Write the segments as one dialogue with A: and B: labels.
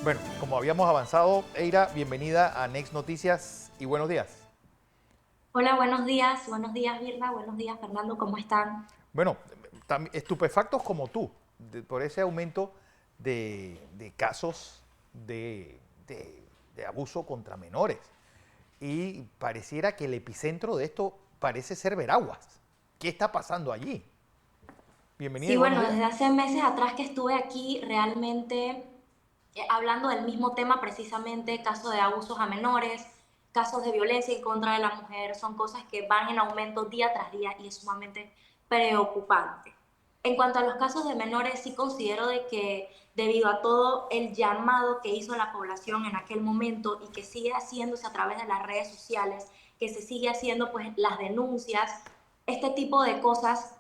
A: Bueno, como habíamos avanzado, Eira, bienvenida a Next Noticias y buenos días.
B: Hola, buenos días Virna, buenos días Fernando, ¿cómo están?
A: Bueno, estupefactos como tú, por ese aumento de casos de abuso contra menores. Y pareciera que el epicentro de esto parece ser Veraguas. ¿Qué está pasando allí? Bienvenida y
B: Sí,
A: buenos
B: bueno,
A: días.
B: desde hace meses atrás que estuve aquí realmente hablando del mismo tema precisamente, casos de abusos a menores, casos de violencia en contra de la mujer, son cosas que van en aumento día tras día y es sumamente preocupante. En cuanto a los casos de menores, sí considero de que debido a todo el llamado que hizo la población en aquel momento y que sigue haciéndose a través de las redes sociales, que se sigue haciendo pues las denuncias, este tipo de cosas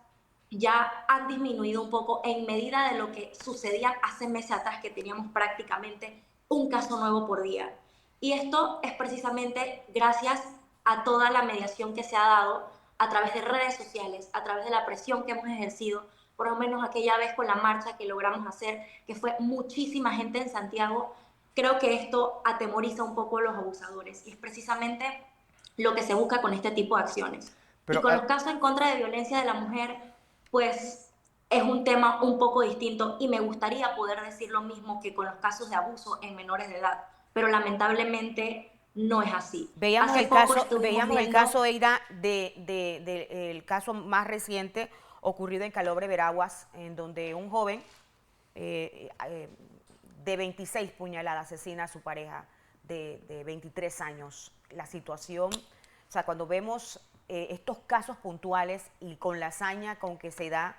B: ya han disminuido un poco en medida de lo que sucedía hace meses atrás, que teníamos prácticamente un caso nuevo por día. Y esto es precisamente gracias a toda la mediación que se ha dado a través de redes sociales, a través de la presión que hemos ejercido, por lo menos aquella vez con la marcha que logramos hacer, que fue muchísima gente en Santiago. Creo que esto atemoriza un poco a los abusadores y es precisamente lo que se busca con este tipo de acciones. Y
A: Pero
B: con los casos en contra de violencia de la mujer, pues es un tema un poco distinto y me gustaría poder decir lo mismo que con los casos de abuso en menores de edad, pero lamentablemente no es así.
C: Veíamos
B: Hace
C: el
B: poco
C: caso,
B: estuvimos
C: veíamos el
B: viendo.
C: caso, Eira, el caso más reciente ocurrido en Calobre, Veraguas, en donde un joven de 26 puñaladas asesina a su pareja de 23 años. La situación, o sea, cuando vemos estos casos puntuales y con la hazaña con que se da,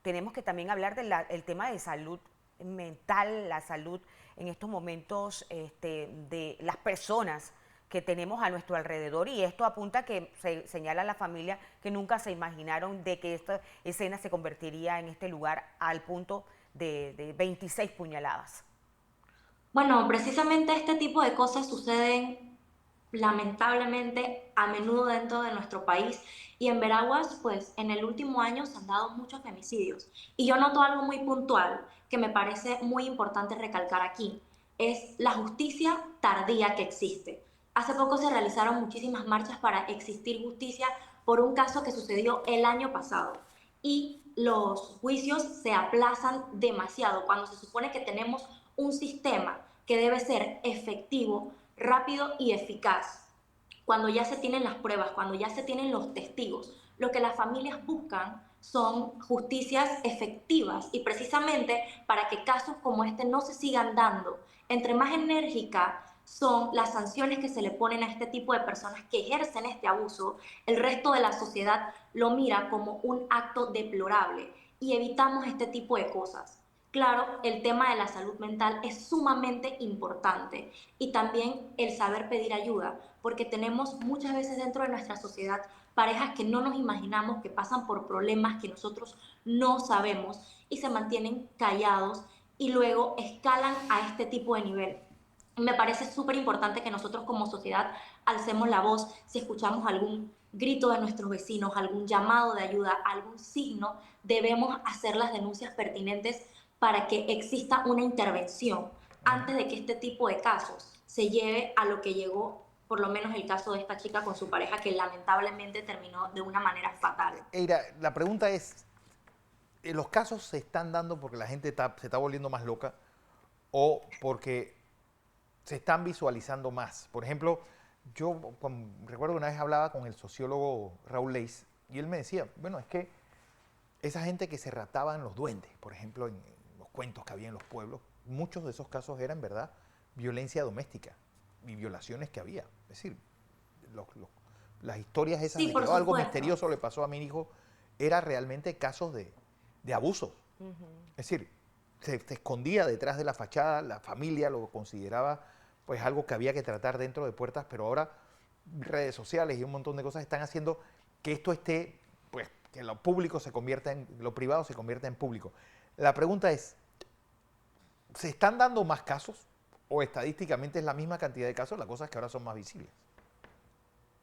C: tenemos que también hablar del tema de salud mental, la salud en estos momentos de las personas que tenemos a nuestro alrededor, y esto apunta que se señala a la familia que nunca se imaginaron de que esta escena se convertiría en este lugar al punto de 26 puñaladas.
B: Bueno, precisamente este tipo de cosas suceden lamentablemente a menudo dentro de nuestro país y en Veraguas, pues en el último año se han dado muchos femicidios. Y yo noto algo muy puntual que me parece muy importante recalcar aquí, es la justicia tardía que existe. Hace poco se realizaron muchísimas marchas para existir justicia por un caso que sucedió el año pasado y los juicios se aplazan demasiado cuando se supone que tenemos un sistema que debe ser efectivo, rápido y eficaz. Cuando ya se tienen las pruebas, cuando ya se tienen los testigos, lo que las familias buscan son justicias efectivas y precisamente para que casos como este no se sigan dando, entre más enérgica son las sanciones que se le ponen a este tipo de personas que ejercen este abuso, el resto de la sociedad lo mira como un acto deplorable y evitamos este tipo de cosas. Claro, el tema de la salud mental es sumamente importante y también el saber pedir ayuda, porque tenemos muchas veces dentro de nuestra sociedad parejas que no nos imaginamos que pasan por problemas que nosotros no sabemos y se mantienen callados y luego escalan a este tipo de nivel. Me parece súper importante que nosotros como sociedad alcemos la voz si escuchamos algún grito de nuestros vecinos, algún llamado de ayuda, algún signo, debemos hacer las denuncias pertinentes para que exista una intervención antes de que este tipo de casos se lleve a lo que llegó, por lo menos el caso de esta chica con su pareja, que lamentablemente terminó de una manera fatal.
A: Eira, la pregunta es, ¿los casos se están dando porque la gente se está volviendo más loca o porque se están visualizando más? Por ejemplo, recuerdo que una vez hablaba con el sociólogo Raúl Leis y él me decía, bueno, es que esa gente que se rataba en los duendes, por ejemplo, en los cuentos que había en los pueblos, muchos de esos casos eran, ¿verdad?, violencia doméstica y violaciones que había. Es decir, los- los- las historias esas
B: Sí,
A: de que
B: por
A: "Oh, algo
B: supuesto.
A: misterioso le pasó a mi hijo", era realmente casos de abusos. Es decir, se escondía detrás de la fachada, la familia lo consideraba pues algo que había que tratar dentro de puertas, pero ahora redes sociales y un montón de cosas están haciendo que esto esté, pues, que lo público se convierta en, lo privado se convierta en público. La pregunta es, ¿se están dando más casos o estadísticamente es la misma cantidad de casos? La cosa es que ahora son más visibles.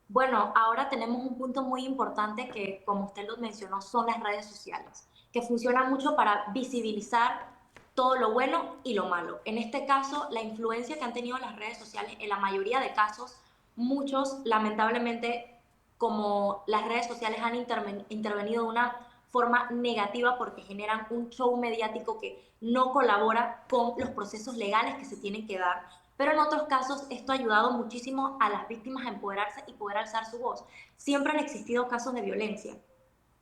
B: Bueno, ahora tenemos un punto muy importante que, como usted lo mencionó, son las redes sociales, que funcionan mucho para visibilizar todo lo bueno y lo malo. En este caso, la influencia que han tenido las redes sociales, en la mayoría de casos, muchos lamentablemente, como las redes sociales han intervenido de una forma negativa porque generan un show mediático que no colabora con los procesos legales que se tienen que dar. Pero en otros casos esto ha ayudado muchísimo a las víctimas a empoderarse y poder alzar su voz. Siempre han existido casos de violencia,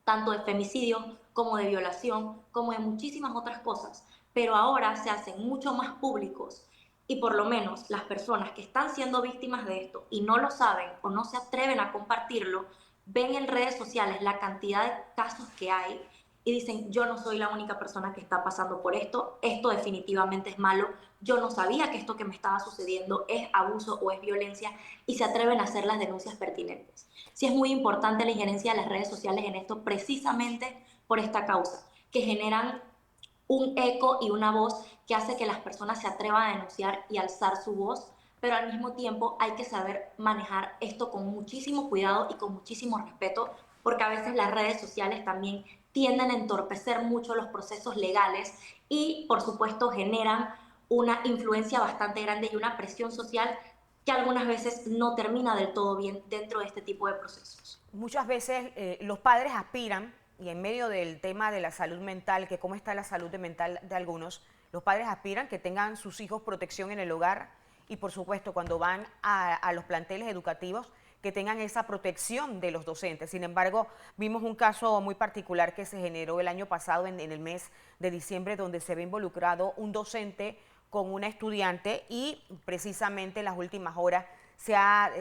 B: tanto de femicidio como de violación, como de muchísimas otras cosas, pero ahora se hacen mucho más públicos y por lo menos las personas que están siendo víctimas de esto y no lo saben o no se atreven a compartirlo, ven en redes sociales la cantidad de casos que hay y dicen, yo no soy la única persona que está pasando por esto definitivamente es malo, yo no sabía que esto que me estaba sucediendo es abuso o es violencia y se atreven a hacer las denuncias pertinentes. Sí es muy importante la injerencia de las redes sociales en esto precisamente por esta causa, que generan un eco y una voz que hace que las personas se atrevan a denunciar y alzar su voz, pero al mismo tiempo hay que saber manejar esto con muchísimo cuidado y con muchísimo respeto, porque a veces las redes sociales también tienden a entorpecer mucho los procesos legales y por supuesto generan una influencia bastante grande y una presión social que algunas veces no termina del todo bien dentro de este tipo de procesos.
C: Muchas veces los padres aspiran, y en medio del tema de la salud mental, que cómo está la salud mental de algunos, los padres aspiran que tengan sus hijos protección en el hogar y por supuesto cuando van a los planteles educativos que tengan esa protección de los docentes. Sin embargo, vimos un caso muy particular que se generó el año pasado en el mes de diciembre donde se ve involucrado un docente con una estudiante y precisamente en las últimas horas se ha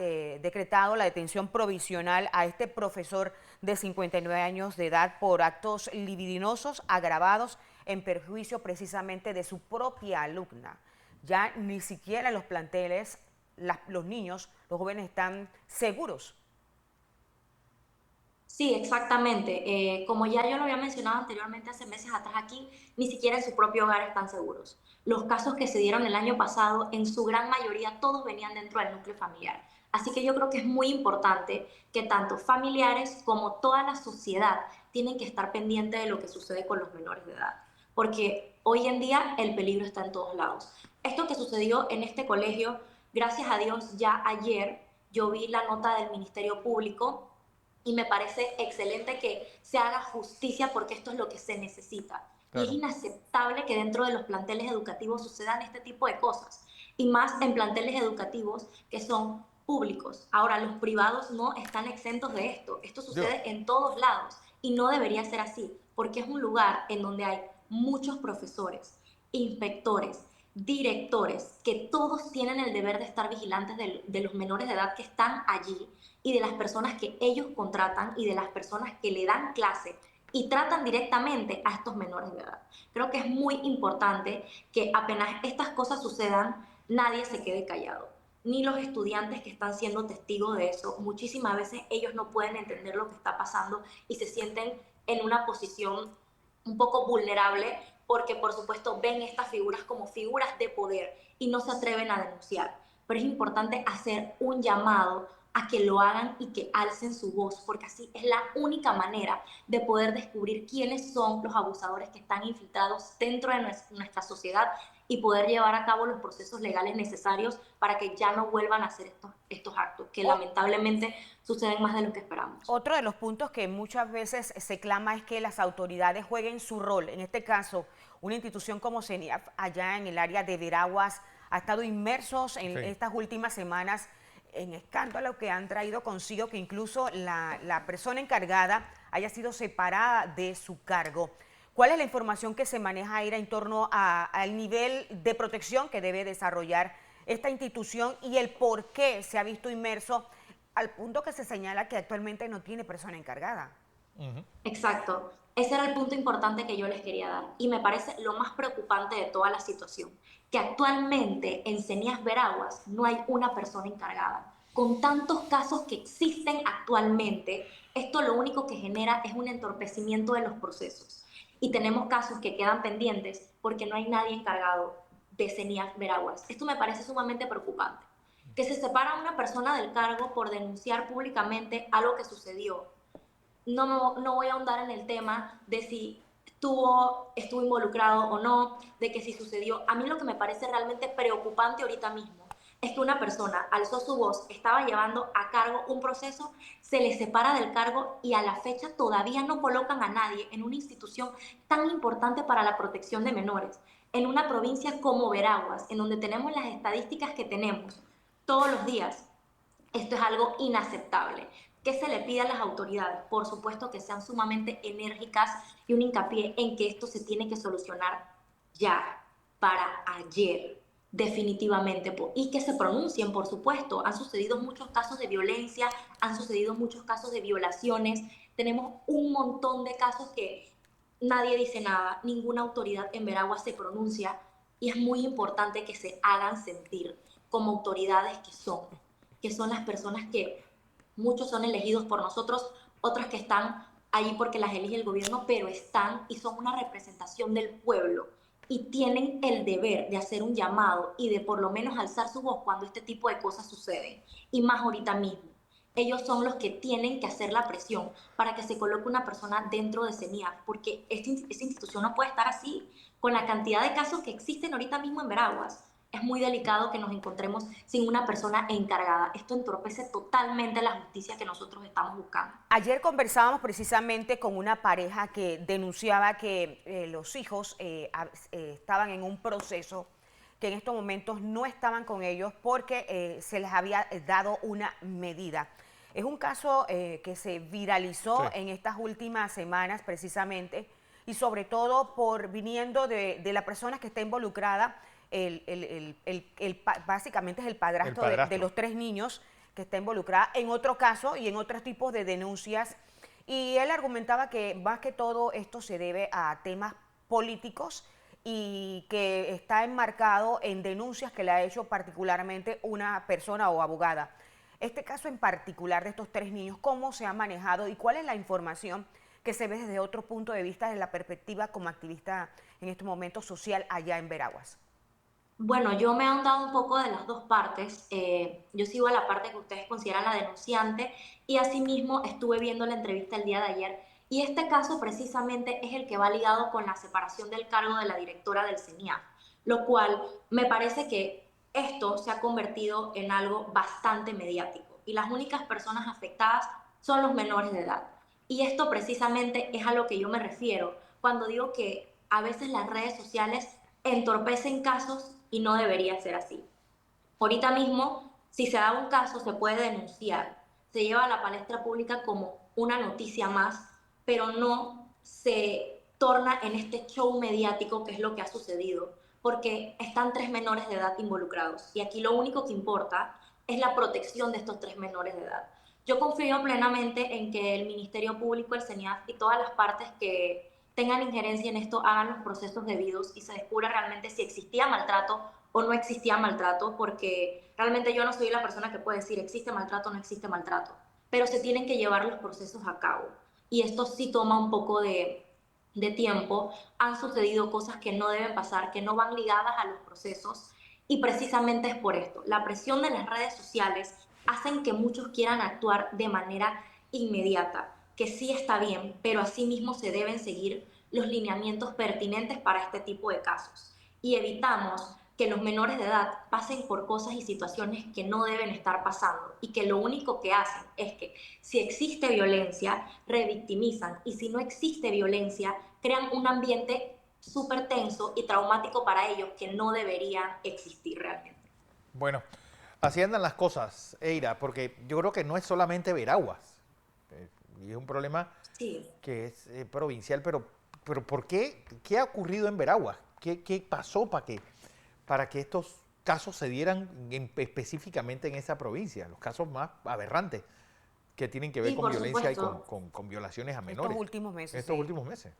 C: decretado la detención provisional a este profesor de 59 años de edad por actos libidinosos agravados en perjuicio precisamente de su propia alumna. Ya ni siquiera en los planteles los niños, los jóvenes están seguros.
B: Sí, exactamente. Como ya yo lo había mencionado anteriormente hace meses atrás aquí, ni siquiera en su propio hogar están seguros. Los casos que se dieron el año pasado, en su gran mayoría, todos venían dentro del núcleo familiar. Así que yo creo que es muy importante que tanto familiares como toda la sociedad tienen que estar pendientes de lo que sucede con los menores de edad. Porque hoy en día el peligro está en todos lados. Esto que sucedió en este colegio, gracias a Dios, ya ayer yo vi la nota del Ministerio Público y me parece excelente que se haga justicia porque esto es lo que se necesita. Y es
A: Claro.
B: inaceptable que dentro de los planteles educativos sucedan este tipo de cosas, y más en planteles educativos que son públicos. Ahora, los privados no están exentos de esto. Esto
A: Yo,
B: sucede en todos lados y no debería ser así, porque es un lugar en donde hay muchos profesores, inspectores, directores, que todos tienen el deber de estar vigilantes de los menores de edad que están allí y de las personas que ellos contratan y de las personas que le dan clase y tratan directamente a estos menores de edad. Creo que es muy importante que apenas estas cosas sucedan, nadie se quede callado. Ni los estudiantes que están siendo testigos de eso. Muchísimas veces ellos no pueden entender lo que está pasando y se sienten en una posición un poco vulnerable porque por supuesto ven estas figuras como figuras de poder y no se atreven a denunciar. Pero es importante hacer un llamado a que lo hagan y que alcen su voz, porque así es la única manera de poder descubrir quiénes son los abusadores que están infiltrados dentro de nuestra sociedad y poder llevar a cabo los procesos legales necesarios para que ya no vuelvan a hacer estos actos, que
C: O-
B: lamentablemente suceden más de lo que esperamos.
C: Otro de los puntos que muchas veces se clama es que las autoridades jueguen su rol. En este caso, una institución como CENIAF, allá en el área de Veraguas, ha estado inmersos en
A: sí.
C: estas últimas semanas en escándalos que han traído consigo que incluso la persona encargada haya sido separada de su cargo. ¿Cuál es la información que se maneja ahí en torno al nivel de protección que debe desarrollar esta institución y el por qué se ha visto inmerso al punto que se señala que actualmente no tiene persona encargada?
A: Ujú.
B: Exacto. Ese era el punto importante que yo les quería dar. Y me parece lo más preocupante de toda la situación, que actualmente en CENIAS Veraguas no hay una persona encargada. Con tantos casos que existen actualmente, esto lo único que genera es un entorpecimiento de los procesos. Y tenemos casos que quedan pendientes porque no hay nadie encargado de CENIAS Veraguas. Esto me parece sumamente preocupante. Que se separa a una persona del cargo por denunciar públicamente algo que sucedió. No voy a ahondar en el tema de si estuvo involucrado o no, de que si sucedió. A mí lo que me parece realmente preocupante ahorita mismo es que una persona alzó su voz, estaba llevando a cargo un proceso, se le separa del cargo y a la fecha todavía no colocan a nadie en una institución tan importante para la protección de menores, en una provincia como Veraguas, en donde tenemos las estadísticas que tenemos todos los días. Esto es algo inaceptable. ¿Qué se le pide a las autoridades? Por supuesto que sean sumamente enérgicas y un hincapié en que esto se tiene que solucionar ya, para ayer, definitivamente, y que se pronuncien, por supuesto. Han sucedido muchos casos de violencia, han sucedido muchos casos de violaciones, tenemos un montón de casos que nadie dice nada, ninguna autoridad en Veragua se pronuncia y es muy importante que se hagan sentir como autoridades que son las personas que muchos son elegidos por nosotros, otros que están allí porque las elige el gobierno, pero están y son una representación del pueblo y tienen el deber de hacer un llamado y de por lo menos alzar su voz cuando este tipo de cosas suceden, y más ahorita mismo. Ellos son los que tienen que hacer la presión para que se coloque una persona dentro de CENIAF, porque esta institución no puede estar así, con la cantidad de casos que existen ahorita mismo en Veraguas. Es muy delicado que nos encontremos sin una persona encargada. Esto entorpece totalmente la justicia que nosotros estamos buscando.
C: Ayer conversábamos precisamente con una pareja que denunciaba que los hijos estaban en un proceso que en estos momentos no estaban con ellos porque se les había dado una medida. Es un caso que se viralizó en estas últimas semanas precisamente, y sobre todo por viniendo de la persona que está involucrada. Básicamente es el padrastro, de los 3 niños que está involucrada en otro caso y en otros tipos de denuncias. Y él argumentaba que más que todo esto se debe a temas políticos y que está enmarcado en denuncias que le ha hecho particularmente una persona o abogada. Este caso en particular de estos 3 niños, ¿cómo se ha manejado y cuál es la información que se ve desde otro punto de vista, desde la perspectiva como activista en este momento social allá en Veraguas?
B: Bueno, yo me he ahondado un poco de las dos partes. Yo sigo a la parte que ustedes consideran la denunciante y asimismo estuve viendo la entrevista el día de ayer, y este caso precisamente es el que va ligado con la separación del cargo de la directora del CENIAF, lo cual me parece que esto se ha convertido en algo bastante mediático y las únicas personas afectadas son los menores de edad. Y esto precisamente es a lo que yo me refiero cuando digo que a veces las redes sociales entorpecen casos y no debería ser así. Ahorita mismo, si se da un caso, se puede denunciar, se lleva a la palestra pública como una noticia más, pero no se torna en este show mediático que es lo que ha sucedido, porque están 3 menores de edad involucrados y aquí lo único que importa es la protección de estos 3 menores de edad. Yo confío plenamente en que el Ministerio Público, el CENIAF y todas las partes que tengan injerencia en esto hagan los procesos debidos y se descubra realmente si existía maltrato o no existía maltrato, porque realmente yo no soy la persona que puede decir existe maltrato o no existe maltrato, pero se tienen que llevar los procesos a cabo. Y esto sí toma un poco de tiempo. Han sucedido cosas que no deben pasar, que no van ligadas a los procesos, y precisamente es por esto. La presión de las redes sociales hacen que muchos quieran actuar de manera inmediata, que sí está bien, pero asimismo se deben seguir los lineamientos pertinentes para este tipo de casos. Y evitamos que los menores de edad pasen por cosas y situaciones que no deben estar pasando y que lo único que hacen es que si existe violencia, revictimizan, y si no existe violencia, crean un ambiente súper tenso y traumático para ellos que no debería existir realmente.
A: Bueno, así andan las cosas, Eira, porque yo creo que no es solamente Veraguas, y es un problema
B: Sí.
A: que es provincial, pero ¿por qué? ¿Qué ha ocurrido en Veraguas? ¿Qué pasó para que estos casos se dieran específicamente en esa provincia? Los casos más aberrantes que tienen que ver
B: Sí,
A: con
B: por
A: violencia y
B: supuesto.
A: con violaciones a
C: Estos
A: menores
C: últimos
A: en
C: meses,
A: estos
C: sí.
A: últimos meses.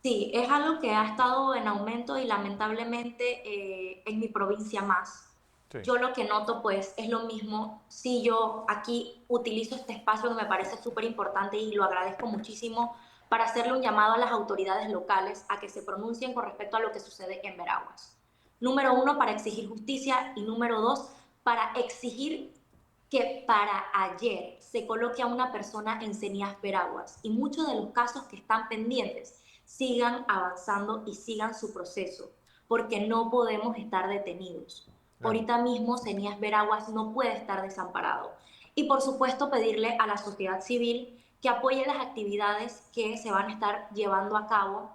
B: Sí, es algo que ha estado en aumento y lamentablemente en mi provincia más.
A: Sí.
B: Yo lo que noto pues es lo mismo. Si yo aquí utilizo este espacio que me parece súper importante y lo agradezco muchísimo para hacerle un llamado a las autoridades locales a que se pronuncien con respecto a lo que sucede en Veraguas. Número 1, para exigir justicia, y número 2, para exigir que para ayer se coloque a una persona en CENIAF Veraguas, y muchos de los casos que están pendientes sigan avanzando y sigan su proceso, porque no podemos estar detenidos.
A: Claro.
B: Ahorita mismo Cenías Veraguas no puede estar desamparado. Y por supuesto pedirle a la sociedad civil que apoye las actividades que se van a estar llevando a cabo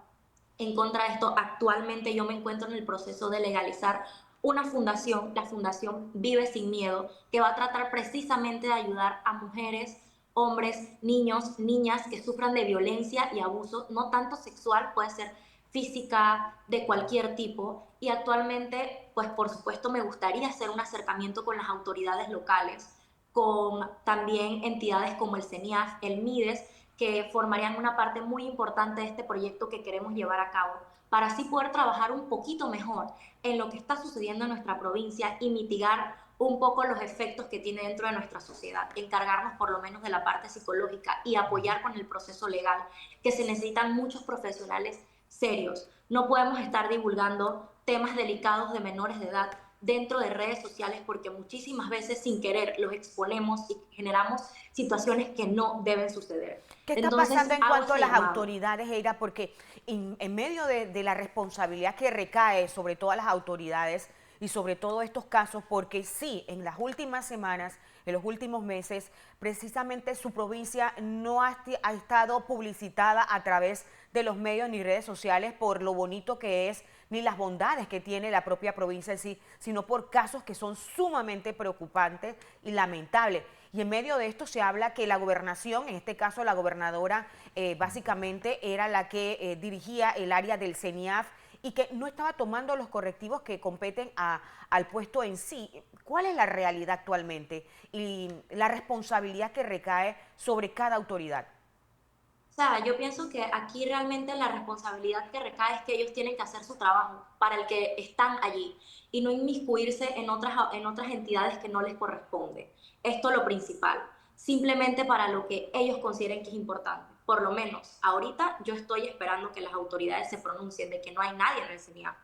B: en contra de esto. Actualmente yo me encuentro en el proceso de legalizar una fundación, la Fundación Vive Sin Miedo, que va a tratar precisamente de ayudar a mujeres, hombres, niños, niñas que sufran de violencia y abuso, no tanto sexual, puede ser física, de cualquier tipo. Y actualmente, pues por supuesto, me gustaría hacer un acercamiento con las autoridades locales, con también entidades como el CENIAF, el MIDES, que formarían una parte muy importante de este proyecto que queremos llevar a cabo, para así poder trabajar un poquito mejor en lo que está sucediendo en nuestra provincia y mitigar un poco los efectos que tiene dentro de nuestra sociedad, encargarnos por lo menos de la parte psicológica y apoyar con el proceso legal, que se necesitan muchos profesionales serios. No podemos estar divulgando temas delicados de menores de edad dentro de redes sociales porque muchísimas veces sin querer los exponemos y generamos situaciones que no deben suceder.
C: ¿Qué está
B: Entonces
C: pasando en
B: hago
C: cuanto a
B: ese
C: las
B: llamado.
C: autoridades, Eira? Porque en medio de la responsabilidad que recae sobre todas las autoridades y sobre todo estos casos, porque sí, en las últimas semanas, en los últimos meses, precisamente su provincia no ha estado publicitada a través de los medios ni redes sociales por lo bonito que es, ni las bondades que tiene la propia provincia en sí, sino por casos que son sumamente preocupantes y lamentables. Y en medio de esto se habla que la gobernación, en este caso la gobernadora, básicamente era la que dirigía el área del CENIAF y que no estaba tomando los correctivos que competen al puesto en sí. ¿Cuál es la realidad actualmente y la responsabilidad que recae sobre cada autoridad?
B: O sea, yo pienso que aquí realmente la responsabilidad que recae es que ellos tienen que hacer su trabajo para el que están allí y no inmiscuirse en otras entidades que no les corresponde. Esto es lo principal, simplemente para lo que ellos consideren que es importante. Por lo menos ahorita yo estoy esperando que las autoridades se pronuncien de que no hay nadie en el CENIAF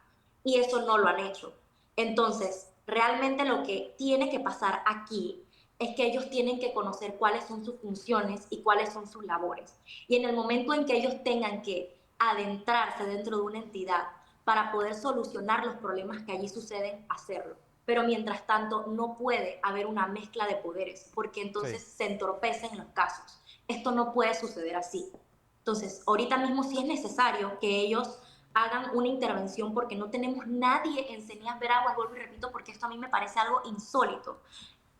B: y eso no lo han hecho. Entonces, realmente lo que tiene que pasar aquí es que ellos tienen que conocer cuáles son sus funciones y cuáles son sus labores. Y en el momento en que ellos tengan que adentrarse dentro de una entidad para poder solucionar los problemas que allí suceden, hacerlo. Pero mientras tanto no puede haber una mezcla de poderes porque
A: Sí.
B: entonces se entorpecen los casos. Esto no puede suceder así. Entonces, ahorita mismo sí es necesario que ellos hagan una intervención porque no tenemos nadie en Cenías Veraguas, vuelvo y repito, porque esto a mí me parece algo insólito.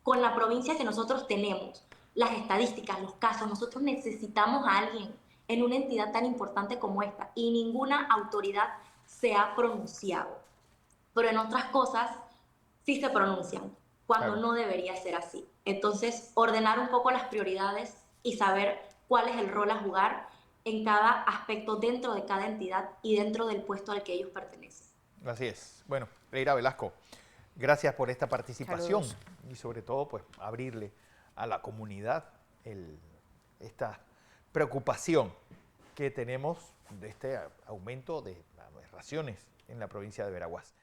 B: Con la provincia que nosotros tenemos, las estadísticas, los casos, nosotros necesitamos a alguien en una entidad tan importante como esta y ninguna autoridad se ha pronunciado. Pero en otras cosas sí se pronuncian, cuando
A: Claro.
B: no debería ser así. Entonces, ordenar un poco las prioridades y saber cuál es el rol a jugar en cada aspecto dentro de cada entidad y dentro del puesto al que ellos pertenecen.
A: Así es. Bueno, Leira Velasco, gracias por esta participación
C: Saludos.
A: y sobre todo pues abrirle a la comunidad esta preocupación que tenemos de este aumento de las raciones en la provincia de Veraguas.